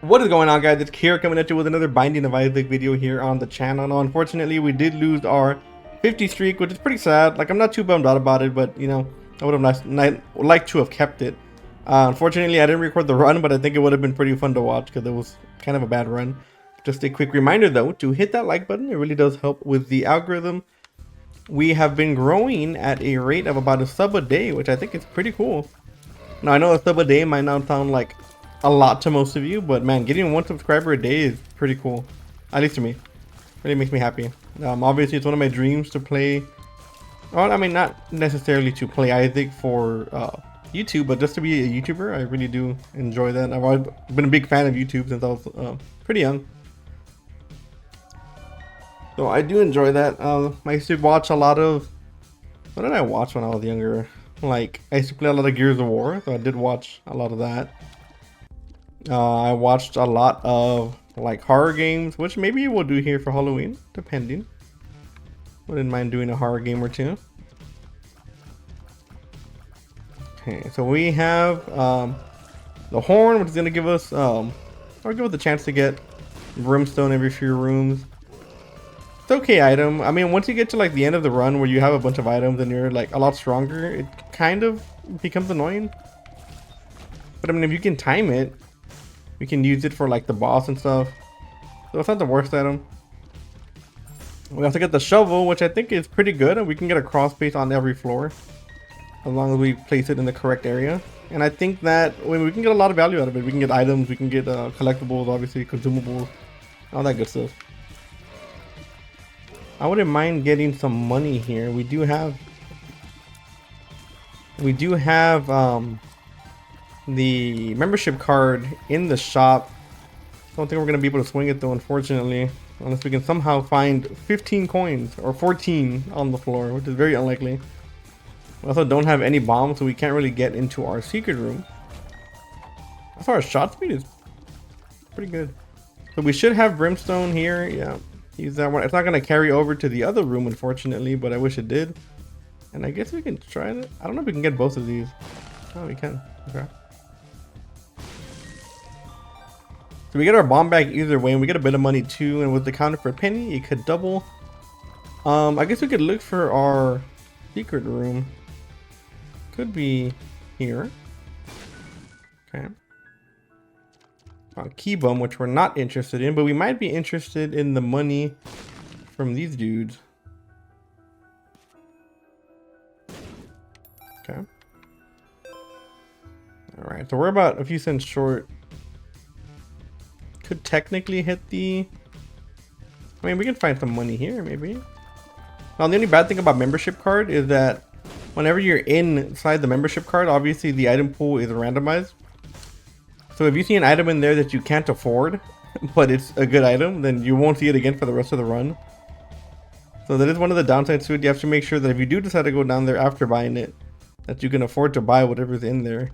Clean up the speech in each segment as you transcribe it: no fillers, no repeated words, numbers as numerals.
What is going on, guys? It's Kira coming at you with another Binding of Isaac video here on the channel. Now, unfortunately, we did lose our 50 streak, which is pretty sad. Like, I'm not too bummed out about it, but, you know, I would have liked to have kept it. Unfortunately, I didn't record the run, but I think it would have been pretty fun to watch because it was kind of a bad run. Just a quick reminder, though, to hit that like button. It really does help with the algorithm. We have been growing at a rate of about a sub a day, which I think is pretty cool. Now, I know a sub a day might not sound like a lot to most of you, but man, getting 1 subscriber a day is pretty cool, at least to me. Really makes me happy. Obviously, it's one of my dreams to play, well, I mean, not necessarily to play Isaac for YouTube, but just to be a YouTuber. I really do enjoy that. I've always been a big fan of YouTube since I was pretty young, so I do enjoy that. I used to watch a lot of, what did I watch when I was younger? Like, I used to play a lot of Gears of War, so I did watch a lot of that. I watched a lot of like horror games, which maybe we'll do here for Halloween, depending. Wouldn't mind doing a horror game or two. Okay, so we have the horn, which is gonna give us or give us the chance to get brimstone every few rooms. It's okay item. I mean, once you get to like the end of the run where you have a bunch of items and you're like a lot stronger, it kind of becomes annoying. But I mean, if you can time it, we can use it for like the boss and stuff. So it's not the worst item. We also get the shovel, which I think is pretty good. We can get a crawl space on every floor as long as we place it in the correct area. And I think that we can get a lot of value out of it. We can get items, we can get collectibles, obviously consumables, all that good stuff. I wouldn't mind getting some money here. We do have the membership card in the shop. I don't think we're going to be able to swing it though, unfortunately, unless we can somehow find 15 coins or 14 on the floor, which is very unlikely. We also don't have any bombs, so we can't really get into our secret room. As far as shot speed is pretty good, so we should have brimstone here. Yeah, use that one. It's not going to carry over to the other room, unfortunately, but I wish it did. And I guess we can try it. I don't know if we can get both of these. Oh, we can. Okay. So we get our bomb back either way, and we get a bit of money too. And with the counter for a penny, it could double. I guess we could look for our secret room. Could be here. Okay. Key bum, which we're not interested in, but we might be interested in the money from these dudes. Okay. All right. So we're about a few cents short. Could technically hit the, I mean, we can find some money here maybe. Now the only bad thing about membership card is that whenever you're inside the membership card, obviously the item pool is randomized. So if you see an item in there that you can't afford, but it's a good item, then you won't see it again for the rest of the run. So that is one of the downsides to it. You have to make sure that if you do decide to go down there after buying it, that you can afford to buy whatever's in there.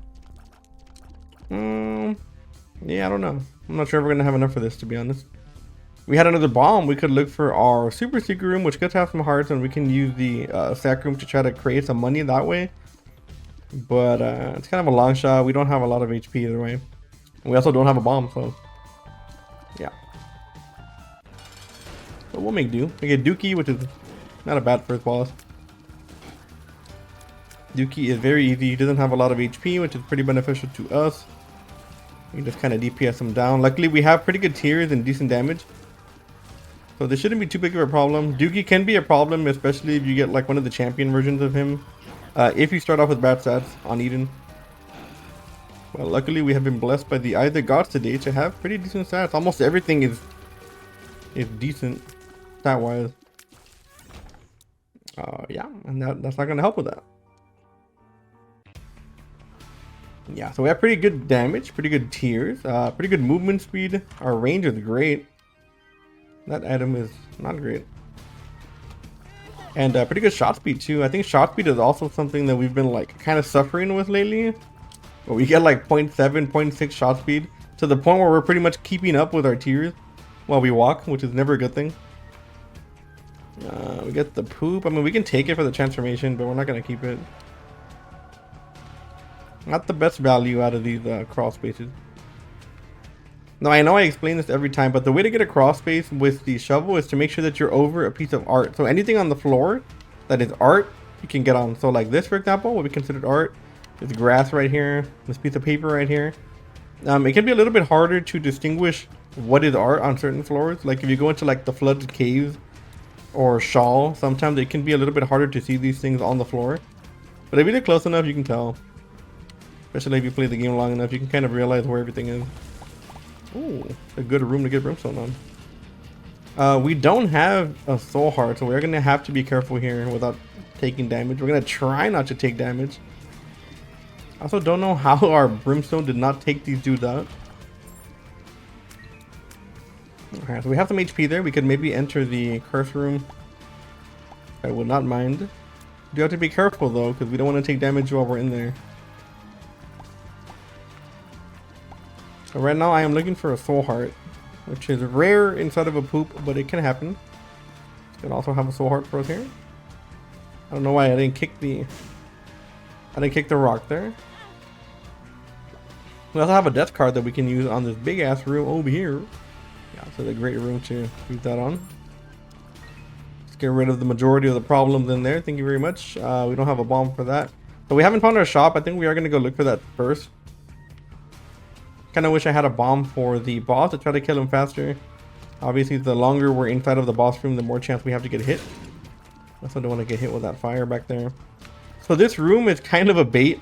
Yeah, I don't know. I'm not sure if we're gonna have enough for this, to be honest. We had another bomb. We could look for our super secret room, which could have some hearts, and we can use the sack room to try to create some money that way. But it's kind of a long shot. We don't have a lot of HP either way. We also don't have a bomb, so yeah. So we'll make do. We get Dookie, which is not a bad first boss. Dookie is very easy. He doesn't have a lot of HP, which is pretty beneficial to us. We can just kind of DPS him down. Luckily, we have pretty good tiers and decent damage, so this shouldn't be too big of a problem. Dookie can be a problem, especially if you get like one of the champion versions of him. If you start off with bad stats on Eden. Well, luckily we have been blessed by the Isaac gods today to have pretty decent stats. Almost everything is decent stat-wise. Yeah, and that's not gonna help with that. Yeah, so we have pretty good damage, pretty good tiers, pretty good movement speed. Our range is great. That item is not great. And pretty good shot speed too. I think shot speed is also something that we've been like kind of suffering with lately. But we get like 0.7, 0.6 shot speed to the point where we're pretty much keeping up with our tiers while we walk, which is never a good thing. We get the poop. I mean, we can take it for the transformation, but we're not going to keep it. Not the best value out of these crawl spaces. Now I know I explain this every time, but the way to get a crawl space with the shovel is to make sure that you're over a piece of art. So anything on the floor that is art, you can get on. So like this, for example, what we considered art, this grass right here, this piece of paper right here. It can be a little bit harder to distinguish what is art on certain floors. Like if you go into like the flooded caves or Shawl, sometimes it can be a little bit harder to see these things on the floor. But if you get close enough, you can tell. Especially if you play the game long enough, you can kind of realize where everything is. Ooh, a good room to get brimstone on. We don't have a soul heart, so we're gonna have to be careful here without taking damage. We're gonna try not to take damage. I also don't know how our brimstone did not take these dudes out. Alright, so we have some HP there. We could maybe enter the curse room. I would not mind. You have to be careful though, because we don't want to take damage while we're in there. So right now I am looking for a soul heart, which is rare inside of a poop, but it can happen. Can also have a soul heart for us here. I don't know why I didn't kick the rock there. We also have a death card that we can use on this big ass room over here. Yeah, so a great room to use that on. Let's get rid of the majority of the problems in there. Thank you very much. We don't have a bomb for that. So we haven't found our shop. I think we are gonna go look for that first. Kind of wish I had a bomb for the boss to try to kill him faster. Obviously, the longer we're inside of the boss room, the more chance we have to get hit. I also don't want to get hit with that fire back there. So this room is kind of a bait.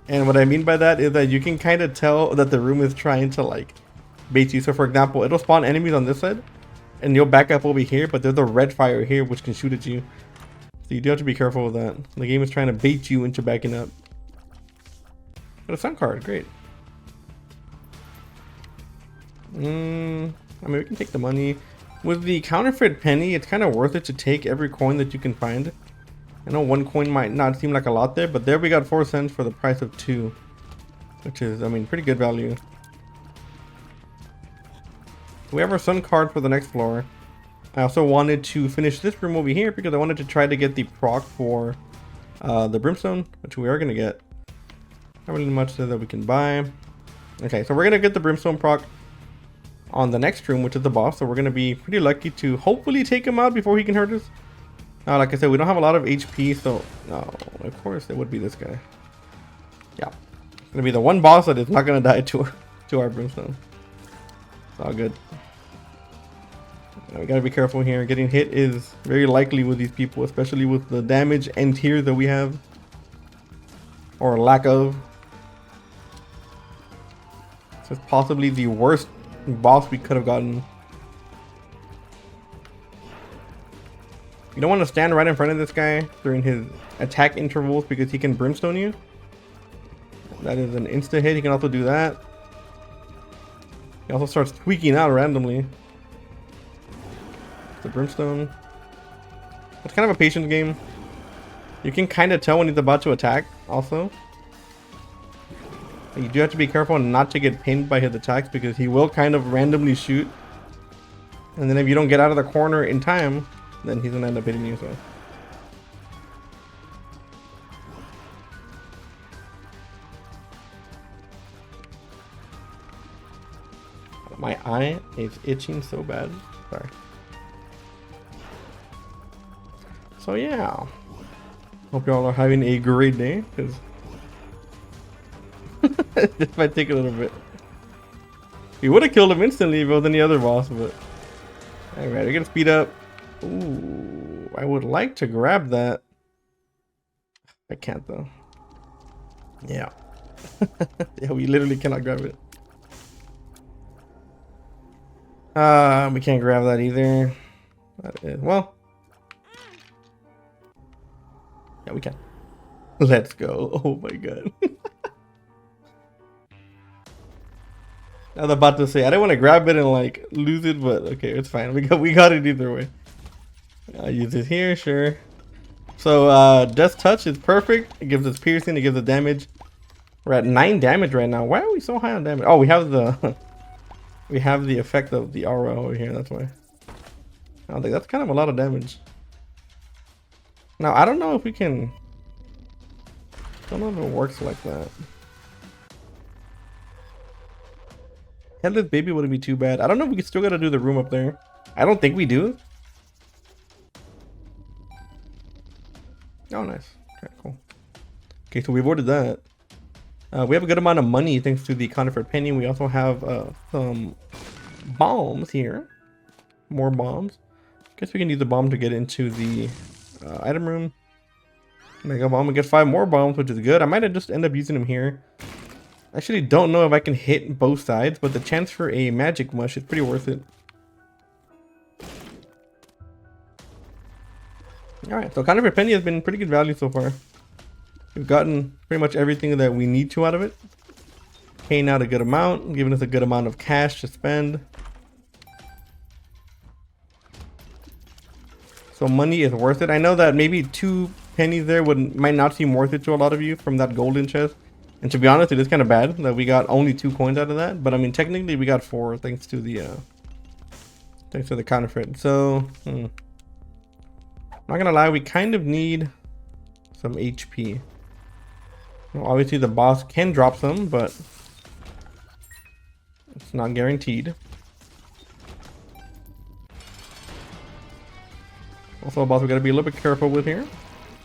And what I mean by that is that you can kind of tell that the room is trying to like bait you. So for example, it'll spawn enemies on this side and you'll back up over here, but there's a red fire here which can shoot at you. So you do have to be careful with that. The game is trying to bait you into backing up. Got a sun card, great. I mean, we can take the money. With the counterfeit penny, it's kind of worth it to take every coin that you can find. I know one coin might not seem like a lot there, but there we got 4 cents for the price of 2. Which is, I mean, pretty good value. We have our sun card for the next floor. I also wanted to finish this room over here because I wanted to try to get the proc for the brimstone, which we are going to get. Not really much there that we can buy. Okay, so we're going to get the brimstone proc on the next room, which is the boss. So we're going to be pretty lucky to hopefully take him out before he can hurt us. Like I said, we don't have a lot of HP, so no, of course it would be this guy. Yeah, it's going to be the one boss that is not going to die to our brimstone. It's all good. We got to be careful here. Getting hit is very likely with these people, especially with the damage and tier that we have. Or lack of. So it's possibly the worst boss we could have gotten. You don't want to stand right in front of this guy during his attack intervals because he can brimstone you. That is an insta hit. He can also do that. He also starts tweaking out randomly. The brimstone. It's kind of a patience game. You can kind of tell when he's about to attack also. You do have to be careful not to get pinned by his attacks because he will kind of randomly shoot. And then if you don't get out of the corner in time, then he's gonna end up hitting you. So my eye is itching so bad. Sorry. So yeah, hope y'all are having a great day, because this might take a little bit. We would have killed him instantly if it was any other boss, but alright, we're gonna speed up. Ooh, I would like to grab that. I can't though. Yeah. Yeah, we literally cannot grab it. We can't grab that either. Well, yeah, we can. Let's go. Oh my god. I was about to say I didn't want to grab it and like lose it, but okay, it's fine. We got it either way. I'll use it here, sure. So Death Touch is perfect. It gives us piercing, it gives us damage. We're at 9 damage right now. Why are we so high on damage? Oh, we have the we have the effect of the aura over here, that's why. I don't think that's kind of a lot of damage. Now I don't know if we can, I don't know if it works like that. Headless baby wouldn't be too bad. I don't know if we still gotta do the room up there. I don't think we do. Oh, nice. Okay, cool. Okay, so we've ordered that. We have a good amount of money thanks to the Conifer Penny. We also have some bombs here. More bombs. Guess we can use the bomb to get into the item room. Make a bomb and get 5 more bombs, which is good. I might have just end up using them here. I actually don't know if I can hit both sides, but the chance for a magic mush is pretty worth it. Alright, so Conifer Penny has been pretty good value so far. We've gotten pretty much everything that we need to out of it. Paying out a good amount, giving us a good amount of cash to spend. So money is worth it. I know that maybe 2 pennies there might not seem worth it to a lot of you from that golden chest. And to be honest, it is kind of bad that we got only 2 coins out of that. But I mean, technically we got 4 thanks to the counterfeit. So, not gonna lie, we kind of need some HP. Well, obviously the boss can drop some, but it's not guaranteed. Also a boss we gotta be a little bit careful with here.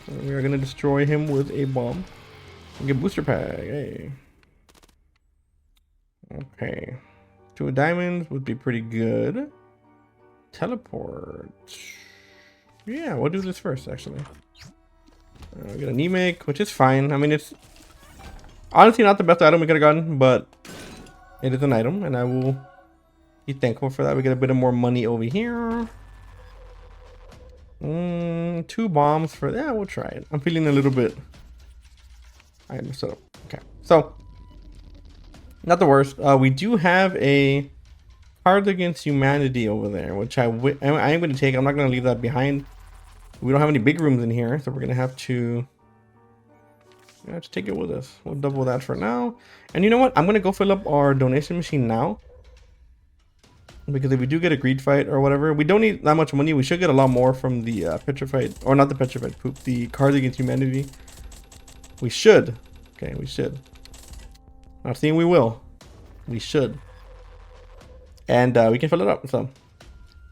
So we are gonna destroy him with a bomb. And get booster pack, hey. Okay. 2 diamonds would be pretty good. Teleport. Yeah, we'll do this first, actually. We got a Nemec, which is fine. I mean, it's honestly not the best item we could have gotten, but it is an item, and I will be thankful for that. We get a bit of more money over here. 2 bombs for that. We'll try it. I'm feeling a little bit. Item set up. Okay, so not the worst. We do have a Cards Against Humanity over there, which I am going to take. I'm not going to leave that behind. We don't have any big rooms in here, so we're going to have to take it with us. We'll double that for now. And you know what? I'm going to go fill up our donation machine now. Because if we do get a greed fight or whatever, we don't need that much money. We should get a lot more from the petrified, or not the petrified poop, the Cards Against Humanity. We should. Okay, we should. Not saying we will. We should. And we can fill it up, so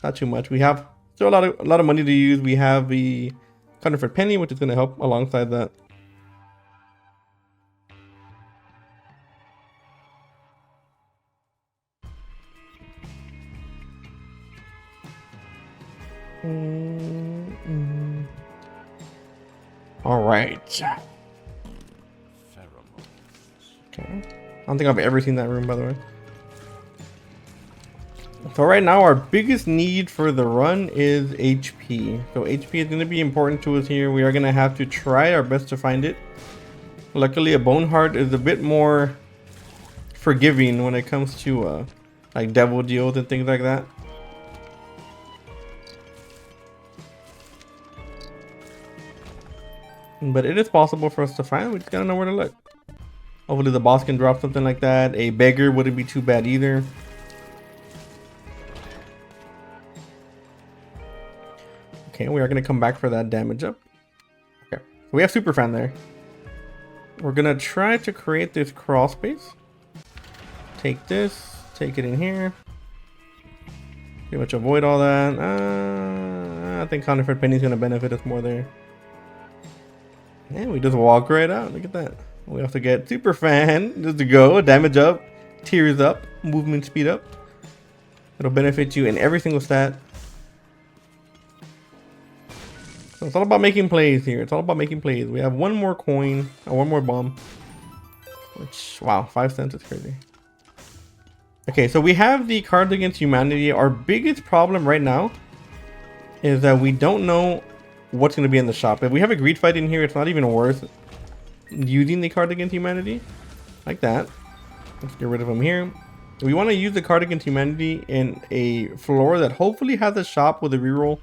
not too much. We have still a lot of money to use. We have the Conifer Penny, which is going to help alongside that. All right. Okay. I don't think I've ever seen that room, by the way. So right now our biggest need for the run is HP. So HP is going to be important to us here. We are going to have to try our best to find it. Luckily a bone heart is a bit more forgiving when it comes to like devil deals and things like that. But it is possible for us to find. We just gotta know where to look. Hopefully the boss can drop something like that. A beggar wouldn't be too bad either. Okay, we are gonna come back for that damage up. Okay, so we have super fan there. We're gonna try to create this crawl space. Take this, take it in here. Pretty much avoid all that. I think Conifer Penny's gonna benefit us more there. And we just walk right out. Look at that. We also get super fan just to go, damage up, tears up, movement speed up. It'll benefit you in every single stat. So it's all about making plays here. It's all about making plays. We have 1 more coin, or 1 more bomb. Which, wow, 5 cents is crazy. Okay, so we have the Cards Against Humanity. Our biggest problem right now is that we don't know what's going to be in the shop. If we have a greed fight in here, it's not even worth using the Cards Against Humanity like that. Let's get rid of them here. We want to use the Cards Against Humanity in a floor that hopefully has a shop with a reroll.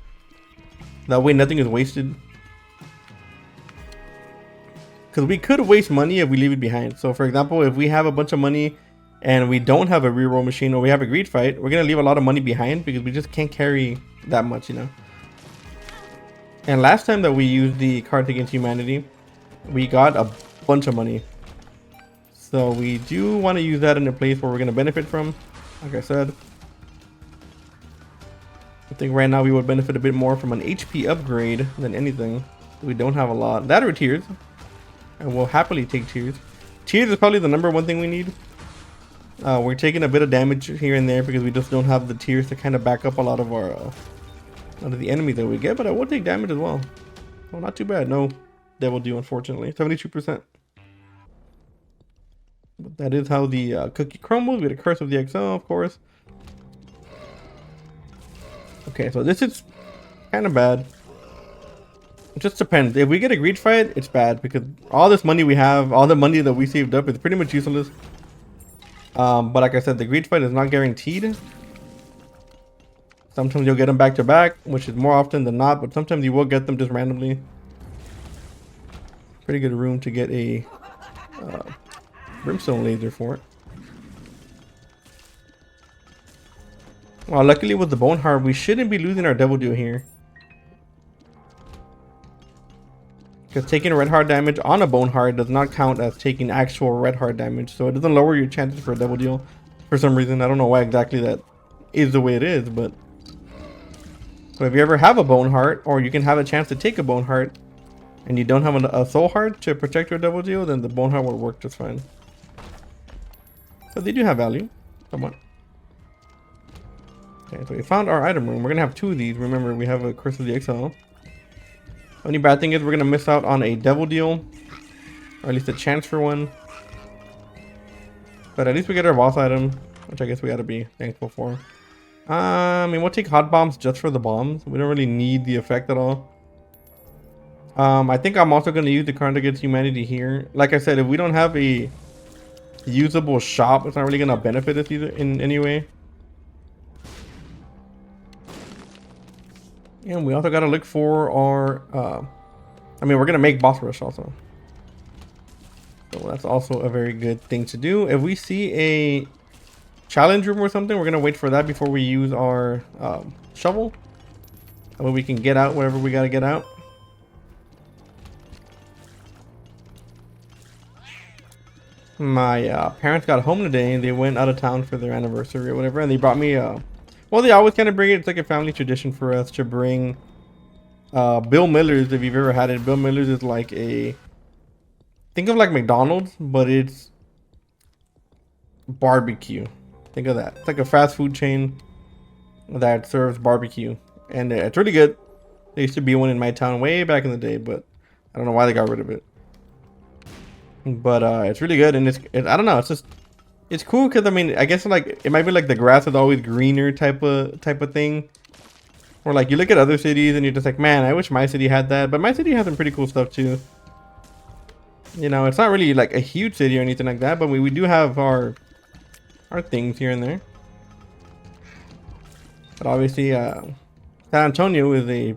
That way nothing is wasted. Because we could waste money if we leave it behind. So for example, if we have a bunch of money and we don't have a reroll machine, or we have a greed fight, we're going to leave a lot of money behind because we just can't carry that much, you know. And last time that we used the Cards Against Humanity, we got a bunch of money. So we do want to use that in a place where we're going to benefit from. Like I said, I think right now we would benefit a bit more from an HP upgrade than anything. We don't have a lot. That or tears. And we'll happily take tears. Tears is probably the #1 thing we need. We're taking a bit of damage here and there because we just don't have the tears to kind of back up a lot of our out of the enemy that we get, but I will take damage as well. Well, not too bad. No Devil Dew, unfortunately. 72%. But that is how the cookie crumbles. We had a Curse of the XL, of course. Okay, so this is kind of bad. It just depends. If we get a greed fight, it's bad because all this money we have, all the money that we saved up, is pretty much useless. But like I said, the greed fight is not guaranteed. Sometimes you'll get them back to back, which is more often than not, but sometimes you will get them just randomly. Pretty good room to get a brimstone laser for it. Well, luckily with the bone heart, we shouldn't be losing our Devil Dew here. Because taking red heart damage on a bone heart does not count as taking actual red heart damage, so it doesn't lower your chances for a Devil Deal for some reason. I don't know why exactly that is the way it is, but if you ever have a bone heart, or you can have a chance to take a bone heart, and you don't have a soul heart to protect your Devil Deal, then the bone heart will work just fine. So they do have value, somewhat. Okay, so we found our item room. We're gonna have 2 of these. Remember, we have a Curse of the XL. Only bad thing is we're gonna miss out on a Devil Deal, or at least a chance for one. But at least we get our boss item, which I guess we gotta be thankful for. I mean, we'll take hot bombs just for the bombs. We don't really need the effect at all. I think I'm also gonna use the Karn Against Humanity here. Like I said, if we don't have a usable shop, it's not really gonna benefit us either in any way. And we also gotta look for our I mean, we're gonna make boss rush also, so that's also a very good thing to do. If we see a challenge room or something, we're gonna wait for that before we use our shovel, and we can get out whatever we gotta get out. My parents got home today and they went out of town for their anniversary or whatever, and they brought me well, they always kind of bring it. It's like a family tradition for us to bring Bill Miller's, if you've ever had it. Bill Miller's is like a, think of like McDonald's, but it's barbecue. Think of that. It's like a fast food chain that serves barbecue, and it's really good. There used to be one in my town way back in the day, but I don't know why they got rid of it. But it's really good, and I don't know, it's cool because I mean, I guess like it might be like the grass is always greener type of thing. Or like you look at other cities and you're just like, man, I wish my city had that. But my city has some pretty cool stuff too. You know, it's not really like a huge city or anything like that, but we do have our things here and there. But obviously, San Antonio is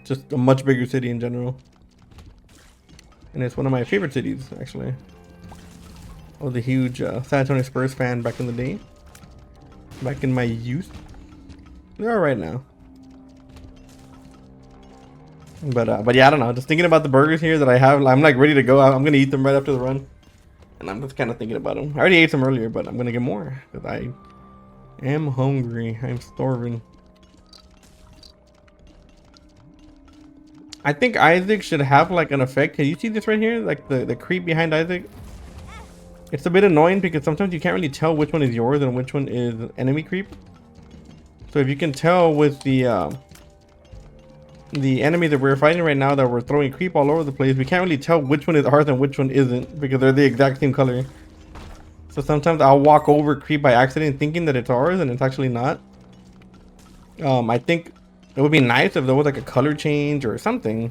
just a much bigger city in general. And it's one of my favorite cities, actually. I was a huge San Antonio Spurs fan back in the day. Back in my youth. They're alright now. But yeah, I don't know. Just thinking about the burgers here that I have. I'm like ready to go. I'm going to eat them right after the run. And I'm just kind of thinking about them. I already ate some earlier, but I'm going to get more. Because I am hungry. I'm starving. I think Isaac should have like an effect. Can you see this right here? Like the creep behind Isaac? It's a bit annoying because sometimes you can't really tell which one is yours and which one is enemy creep. So if you can tell with the enemy that we're fighting right now that we're throwing creep all over the place, we can't really tell which one is ours and which one isn't because they're the exact same color. So sometimes I'll walk over creep by accident thinking that it's ours and it's actually not. I think it would be nice if there was like a color change or something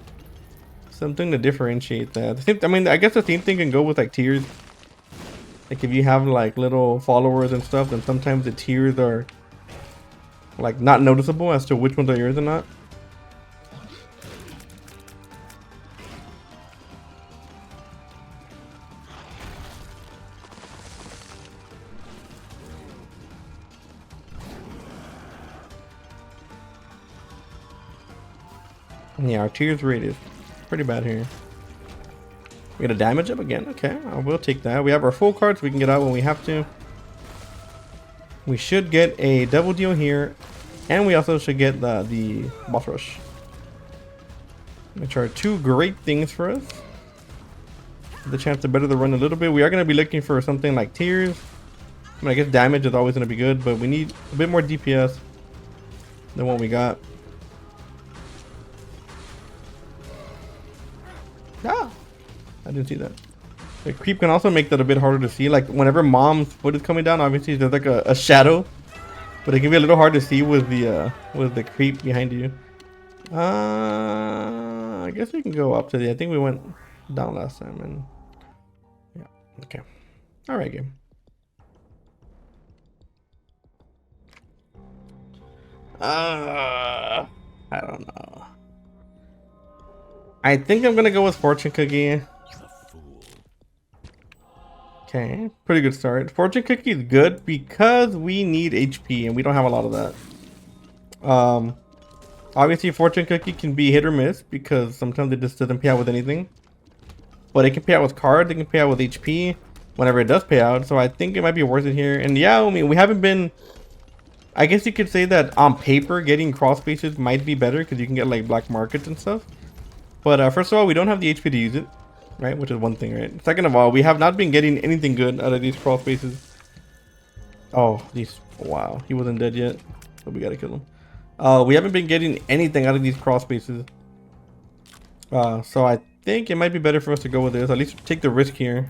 to differentiate that. I mean, I guess the same thing can go with like tiers. Like if you have like little followers and stuff, then sometimes the tiers are like not noticeable as to which ones are yours or not. Yeah, our tiers rate is pretty bad here. We got a damage up again. Okay, I will take that. We have our full cards. We can get out when we have to. We should get a double deal here, and we also should get the boss rush, which are two great things for us. The chance to better the run a little bit. We are going to be looking for something like tears. I mean, I guess damage is always going to be good, but we need a bit more DPS than what we got. Ah, I didn't see that. The creep can also make that a bit harder to see. Like whenever mom's foot is coming down, obviously there's like a shadow, but it can be a little hard to see with the creep behind you. I guess we can go up to the. I think we went down last time, and yeah, okay. All right, game. I don't know. I think I'm gonna go with Fortune Cookie. Okay, pretty good start. Fortune Cookie is good because we need HP and we don't have a lot of that. Obviously Fortune Cookie can be hit or miss because sometimes it just doesn't pay out with anything. But it can pay out with cards, it can pay out with HP whenever it does pay out. So I think it might be worth it here. And yeah, I mean, we haven't been... I guess you could say that on paper, getting cross spaces might be better because you can get like black markets and stuff. But first of all, we don't have the HP to use it. Right, which is one thing, right? Second of all, we have not been getting anything good out of these crawl spaces. Oh, these... Wow, he wasn't dead yet, but we gotta kill him. We haven't been getting anything out of these crawl spaces. So I think it might be better for us to go with this. At least take the risk here.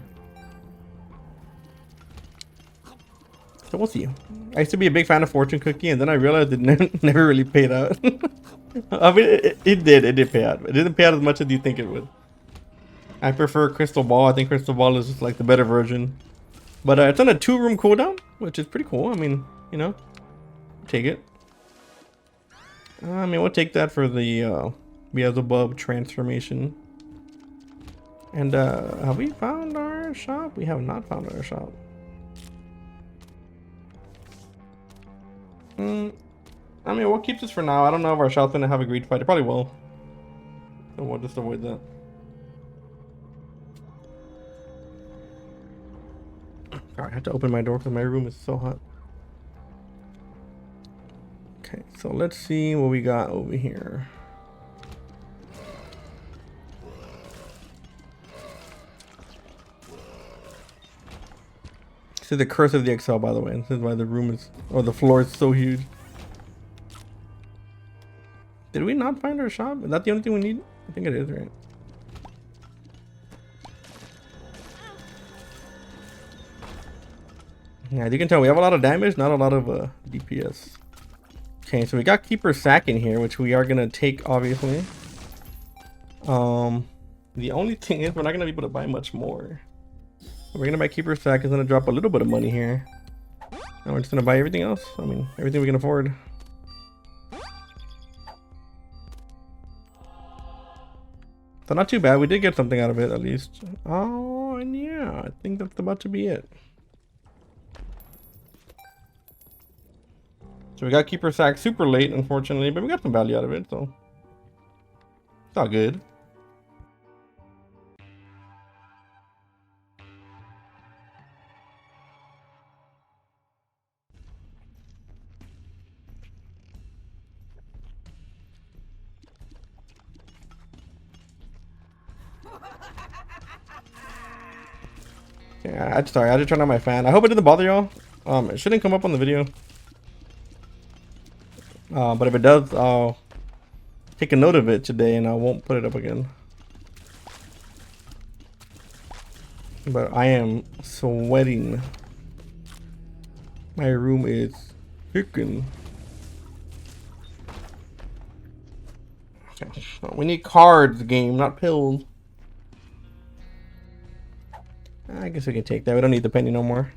So we'll see. I used to be a big fan of Fortune Cookie, and then I realized it never really paid out. I mean, it did pay out. It didn't pay out as much as you think it would. I prefer Crystal Ball. I think Crystal Ball is just like the better version. But it's on a 2-room cooldown, which is pretty cool. I mean, you know, take it. I mean, we'll take that for the Beelzebub transformation. And have we found our shop? We have not found our shop. I mean, we'll keep this for now. I don't know if our shop's gonna have a greed fight. It probably will. So we'll just avoid that. Alright, I have to open my door because my room is so hot. Okay, so let's see what we got over here. This is the curse of the XL, by the way. This is why the room is, or the floor is so huge. Did we not find our shop? Is that the only thing we need? I think it is, right? Yeah, as you can tell, we have a lot of damage, not a lot of DPS. Okay, so we got Keeper Sack in here, which we are gonna take, obviously. The only thing is, we're not gonna be able to buy much more. We're gonna buy Keeper Sack. It's gonna drop a little bit of money here. And we're just gonna buy everything else. I mean, everything we can afford. So not too bad. We did get something out of it, at least. Oh, and yeah, I think that's about to be it. So we got Keeper Sack super late, unfortunately, but we got some value out of it, so it's all good. Yeah, sorry, I just turned on my fan. I hope it didn't bother y'all. It shouldn't come up on the video. But if it does, I'll take a note of it today and I won't put it up again. But I am sweating. My room is hicking. Okay. We need cards, game, not pills. I guess we can take that. We don't need the penny no more.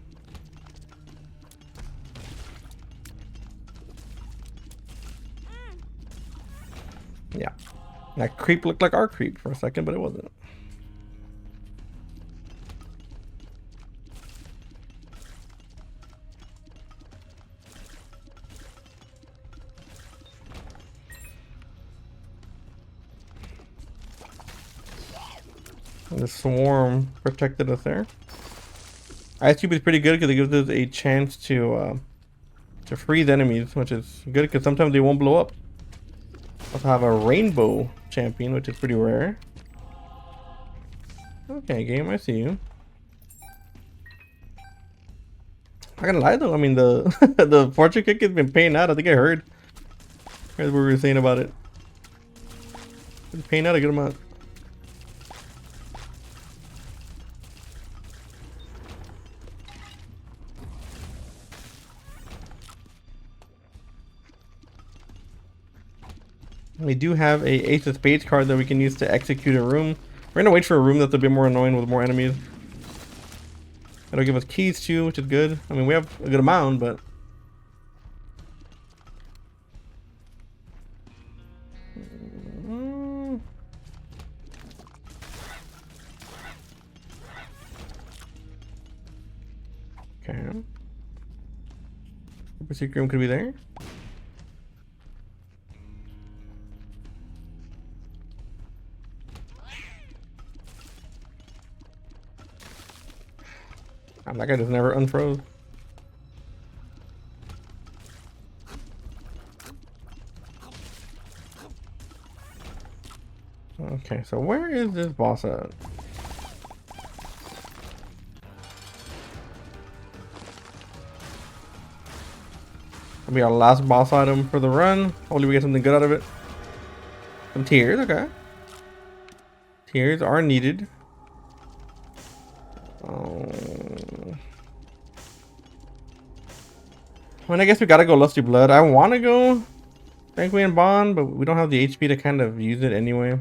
Yeah. That creep looked like our creep for a second, but it wasn't. And the swarm protected us there. Ice Cube is pretty good because it gives us a chance to to freeze enemies, which is good because sometimes they won't blow up. Also have a rainbow champion, which is pretty rare. Okay, game, I see you. Not gonna lie though, I mean the the fortune kick has been paying out. I think I heard. Here's what we were saying about it. Been paying out a good amount. We do have a Ace of Spades card that we can use to execute a room. We're gonna wait for a room that's a bit more annoying with more enemies. It'll give us keys too, which is good. I mean, we have a good amount, but... Okay. Super secret room could be there. That guy just never unfroze. Okay, so where is this boss at? That'll be our last boss item for the run. Hopefully we get something good out of it. Some tears, okay. Tears are needed. I mean, I guess we gotta go Lusty Blood. I want to go Banquet and Bond, but we don't have the HP to kind of use it anyway.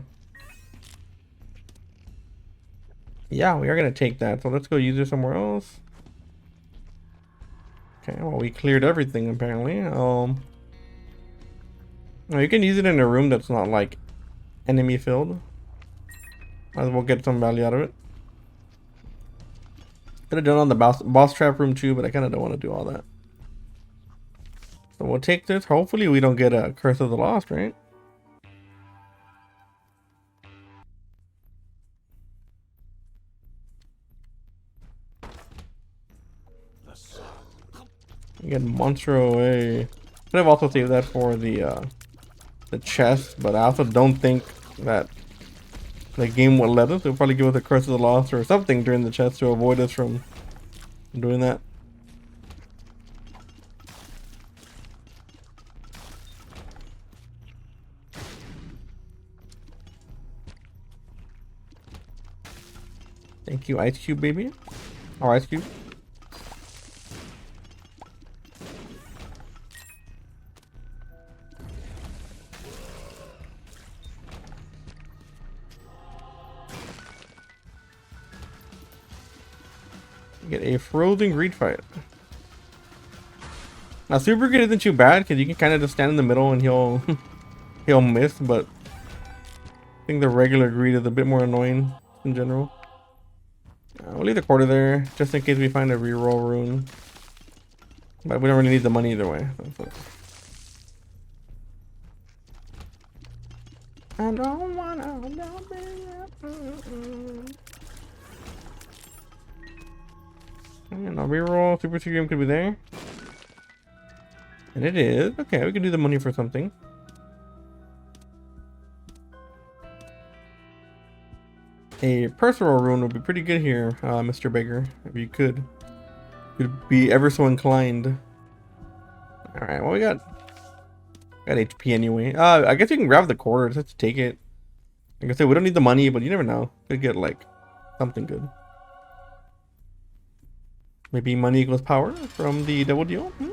Yeah, we are gonna take that. So let's go use it somewhere else. Okay, well, we cleared everything apparently. No, you can use it in a room that's not like enemy filled. Might as well get some value out of it. Could have done on the boss trap room too, but I kind of don't want to do all that. So we'll take this. Hopefully we don't get a Curse of the Lost, right? You get Monstro away. Could have also saved that for the chest, but I also don't think that the game will let us. It'll probably give us a Curse of the Lost or something during the chest to avoid us from doing that. Thank you, Ice Cube, baby. Or Ice Cube. Get a frozen greed fight. Now, super good isn't too bad because you can kind of just stand in the middle and he'll he'll miss. But I think the regular greed is a bit more annoying in general. We'll leave the quarter there just in case we find a reroll rune. But we don't really need the money either way. I don't wanna. And I'll reroll. Super Secret could be there. And it is. Okay, we can do the money for something. A personal rune would be pretty good here, Mr. Beggar, if you could. You'd be ever so inclined. Alright, well, we got HP anyway. I guess you can grab the quarter, just have to take it. Like I said, we don't need the money, but you never know. Could get, like, something good. Maybe money equals power from the double deal? Hmm?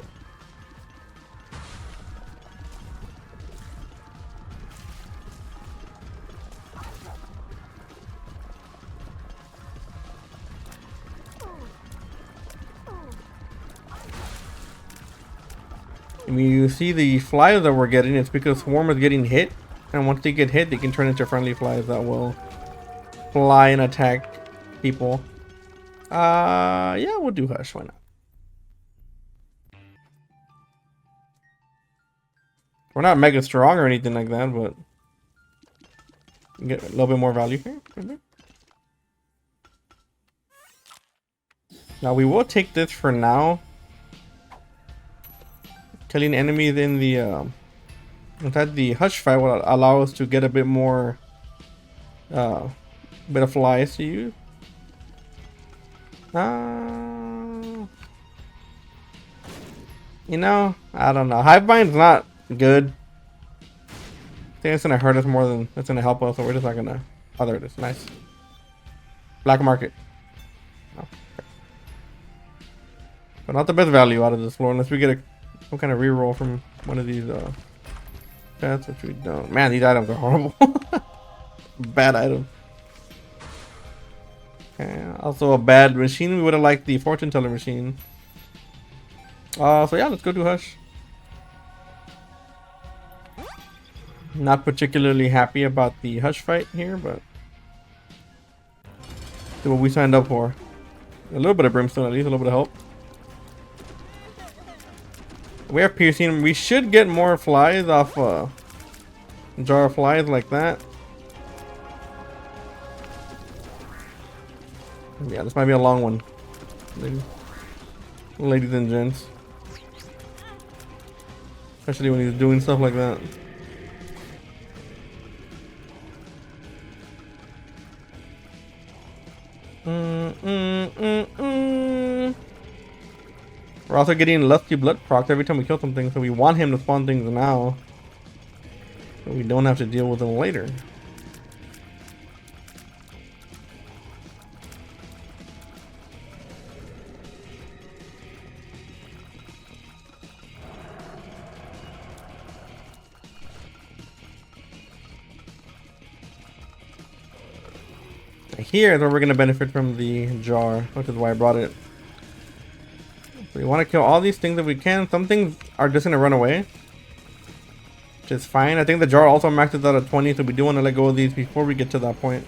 I mean, you see the flies that we're getting, it's because Swarm is getting hit. And once they get hit, they can turn into friendly flies that will fly and attack people. Yeah, we'll do Hush, why not? We're not mega strong or anything like that, but get a little bit more value here. Now we will take this for now. killing enemies in the inside the hush fight will allow us to get a bit more bit of flies to use. You know, I don't know. Hivebind's not good. I think it's gonna hurt us more than it's gonna help us, so we're just not gonna. Oh, there it is. Nice. Black market. Oh, okay. But not the best value out of this floor unless we get some kind of reroll from one of these pets, which we don't. Man, these items are horrible. Bad item. Okay, also a bad machine. We would have liked the fortune teller machine. So yeah, let's go do Hush. Not particularly happy about the Hush fight here, but see what we signed up for. A little bit of brimstone, at least a little bit of help. We have piercing. We should get more flies off jar of flies like that. Yeah, this might be a long one, ladies and gents. Especially when he's doing stuff like that. We're also getting Lusty Blood procs every time we kill something, so we want him to spawn things now, so we don't have to deal with them later. Here is where we're going to benefit from the jar, which is why I brought it. So we want to kill all these things if we can. Some things are just going to run away, which is fine. I think the jar also maxes out at 20, so we do want to let go of these before we get to that point.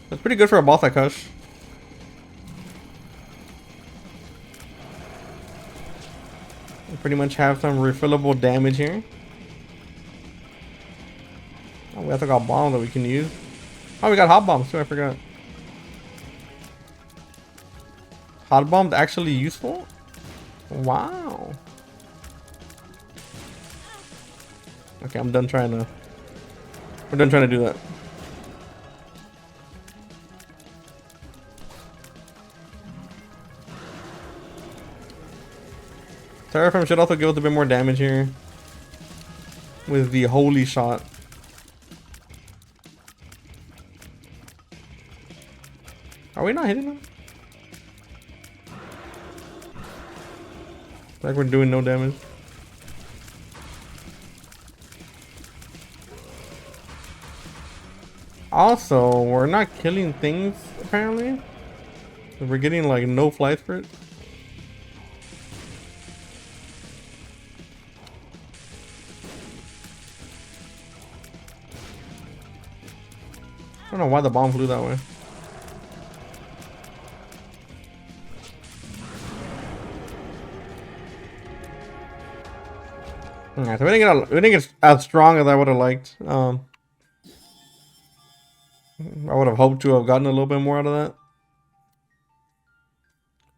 That's pretty good for a boss like Hush. We pretty much have some refillable damage here. Oh, we also got bombs that we can use. Oh, we got hot bombs too, I forgot. Hot bombs actually useful? Wow. Okay, I'm done trying to... We're done trying to do that. Terraform should also give us a bit more damage here. With the holy shot. Are we not hitting them? Like we're doing no damage. Also, we're not killing things apparently. We're getting like no flies for it. I don't know why the bomb flew that way. Yeah, so we didn't get as strong as I would have liked. I would have hoped to have gotten a little bit more out of that.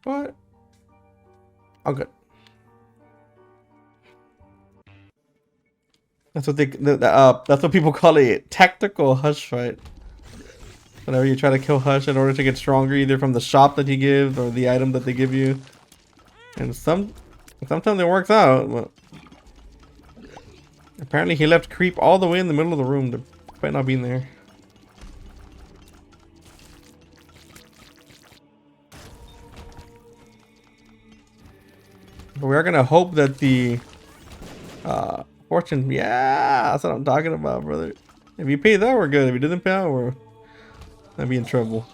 But oh, good. That's what that's what people call a tactical Hush fight. Whenever you try to kill Hush in order to get stronger, either from the shop that he gives or the item that they give you, and sometimes it works out. But apparently, he left creep all the way in the middle of the room, despite not being there. But we are gonna hope that the fortune, yeah, that's what I'm talking about, brother. If you pay that, we're good. If you didn't pay out, we're gonna be in trouble.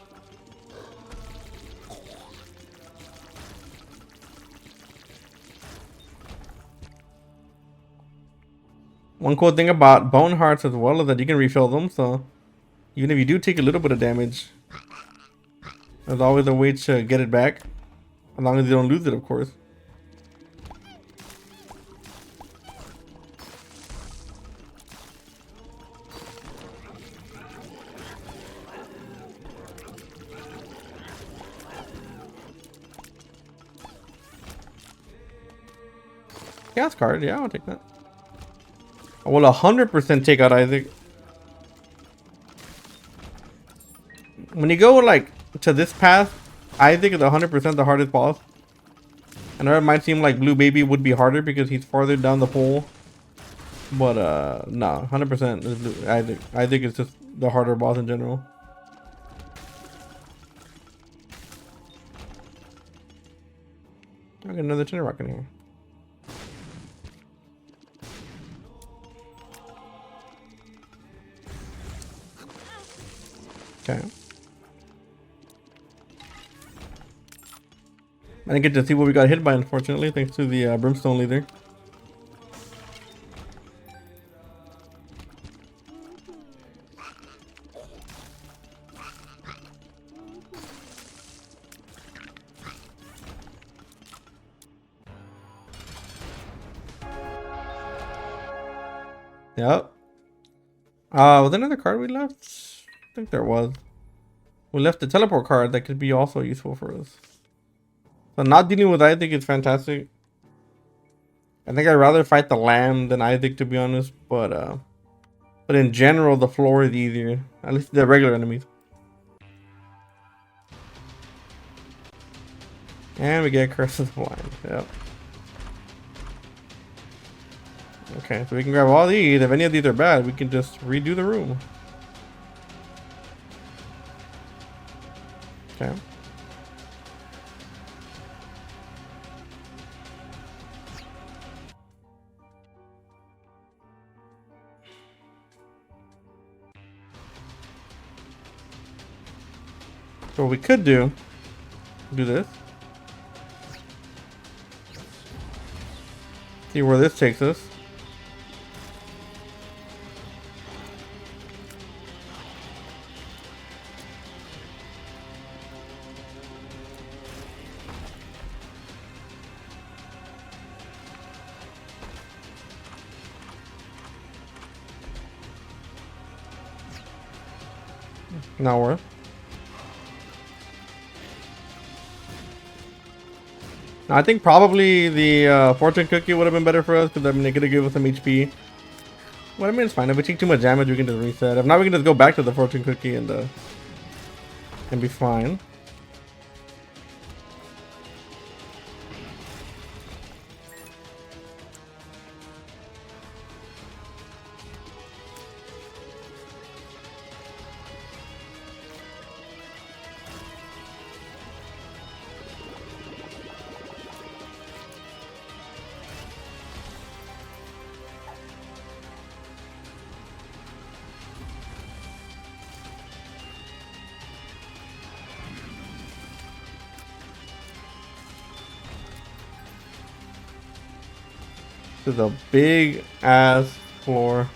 One cool thing about bone hearts as well is that you can refill them, so even if you do take a little bit of damage, there's always a way to get it back, as long as you don't lose it, of course. Chaos card, yeah, I'll take that. I will 100% take out Isaac. When you go like to this path, Isaac is 100% the hardest boss. I know it might seem like Blue Baby would be harder because he's farther down the pole. But no, 100% Isaac. Isaac is just the harder boss in general. I got another Tinder Rock in here. Okay. I didn't get to see what we got hit by, unfortunately, thanks to the Brimstone Leader. Yep. Was there another card we left? I think there was. We left the teleport card that could be also useful for us. So not dealing with Isaac is fantastic. I think I'd rather fight the lamb than Isaac, to be honest. But in general, the floor is easier. At least the regular enemies. And we get Curse of the Blind. Yep. Okay, so we can grab all these. If any of these are bad, we can just redo the room. Okay. So what we could do this. See where this takes us. Not worth. I think probably the fortune cookie would have been better for us because I mean they could have given us some HP. Well, I mean it's fine. If we take too much damage, we can just reset. If not, we can just go back to the fortune cookie and be fine. This is a big ass floor.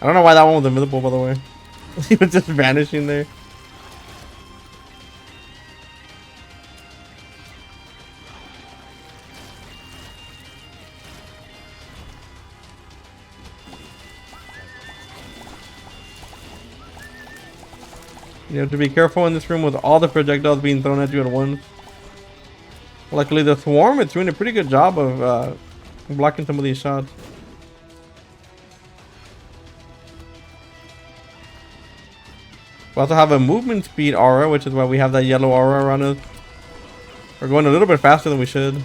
I don't know why that one was invisible, by the way. He was just vanishing there. You have to be careful in this room with all the projectiles being thrown at you at once. Luckily, the swarm is doing a pretty good job of blocking some of these shots. We also have a movement speed aura, which is why we have that yellow aura around us. We're going a little bit faster than we should.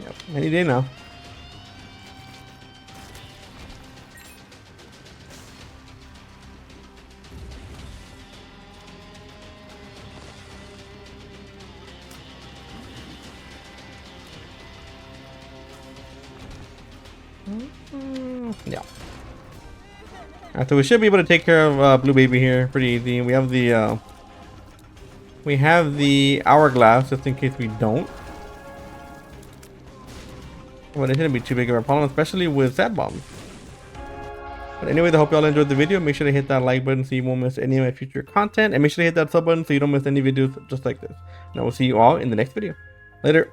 Yep, any day now. Yeah. Alright, so we should be able to take care of Blue Baby here pretty easy. We have the hourglass just in case we don't. Well, it shouldn't be too big of a problem, especially with Sad Bombs. But anyway, I hope y'all enjoyed the video. Make sure to hit that like button so you won't miss any of my future content, and make sure to hit that sub button so you don't miss any videos just like this. And I will see you all in the next video. Later.